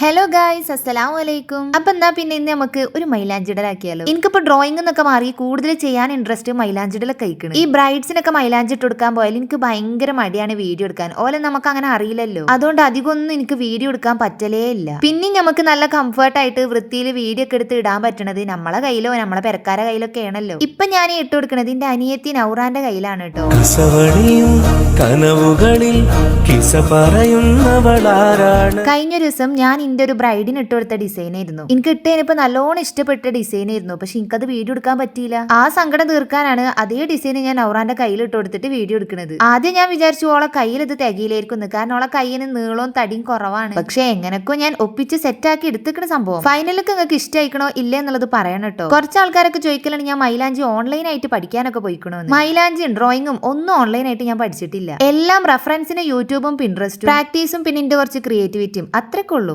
Hello guys, അസ്സലാമു അലൈക്കും. അപ്പൊ എന്താ പിന്നെ ഇന്ന് നമുക്ക് ഒരു മൈലാഞ്ചിടലാക്കിയാലോ. എനിക്കിപ്പോ ഡ്രോയിങ് എന്നൊക്കെ മാറി കൂടുതൽ ചെയ്യാൻ ഇൻട്രസ്റ്റ് മൈലാഞ്ചിടലൊക്കെ കഴിക്കണം. ഈ ബ്രൈഡ്സിനൊക്കെ മൈലാഞ്ചിട്ട് കൊടുക്കാൻ പോയാൽ എനിക്ക് ഭയങ്കര മടിയാണ് വീഡിയോ എടുക്കാൻ. ഓലെ നമുക്ക് അങ്ങനെ അറിയില്ലല്ലോ, അതുകൊണ്ട് അധികമൊന്നും എനിക്ക് വീഡിയോ എടുക്കാൻ പറ്റലേ ഇല്ല. പിന്നെ നമുക്ക് നല്ല കംഫർട്ടായിട്ട് വൃത്തിയിൽ വീഡിയോ ഒക്കെ എടുത്ത് ഇടാൻ പറ്റണത് നമ്മളെ കയ്യിലോ നമ്മളെ പെരക്കാരെ കയ്യിലൊക്കെ ആണല്ലോ. ഇപ്പൊ ഞാൻ ഇട്ട് കൊടുക്കണത് എന്റെ അനിയത്തി നൗറാന്റെ കയ്യിലാണ് കേട്ടോ. കഴിഞ്ഞ ദിവസം ഞാൻ എന്റെ ഒരു ബ്രൈഡിന് ഇട്ട് കൊടുത്ത ഡിസൈൻ ആയിരുന്നു. എനിക്ക് ഇട്ടതിനിപ്പോ നല്ലോണം ഇഷ്ടപ്പെട്ട ഡിസൈൻ ആയിരുന്നു. പക്ഷെ എനിക്കത് വീഡിയോ എടുക്കാൻ പറ്റിയില്ല. ആ സങ്കടം തീർക്കാനാണ് അതേ ഡിസൈൻ ഞാൻ നൗറാന്റെ കയ്യിൽ ഇട്ട് കൊടുത്തിട്ട് വീഡിയോ എടുക്കുന്നത്. ആദ്യം ഞാൻ വിചാരിച്ചു ഓളെ കയ്യിൽ ഇത് തികയിലായിരിക്കുന്നു, കാരണം ഓളെ കയ്യിന് നീളവും തടിയും കുറവാണ്. പക്ഷെ എങ്ങനെയൊക്കെ ഞാൻ ഒപ്പിച്ച് സെറ്റാക്കി എടുത്തിക്കണ സംഭവം. ഫൈനലൊക്കെ നിങ്ങൾക്ക് ഇഷ്ടമായിക്കണോ ഇല്ല എന്നുള്ളത് പറയണം കേട്ടോ. കുറച്ച് ആൾക്കാരൊക്കെ ചോദിക്കലാണ് ഞാൻ മൈലാഞ്ചി ഓൺലൈൻ ആയിട്ട് പഠിക്കാനൊക്കെ പോയിക്കണോന്ന്. മൈലാഞ്ചിയും ഡ്രോയിങ്ങും ഒന്നും ഓൺലൈൻ ആയിട്ട് ഞാൻ പഠിച്ചിട്ടില്ല. എല്ലാം റെഫറൻസിന് യൂട്യൂബും പിൻട്രസ്റ്റും പ്രാക്ടീസും പിന്നെ കുറച്ച് ക്രിയേറ്റിവിറ്റിയും അത്രയ്ക്കുള്ളൂ.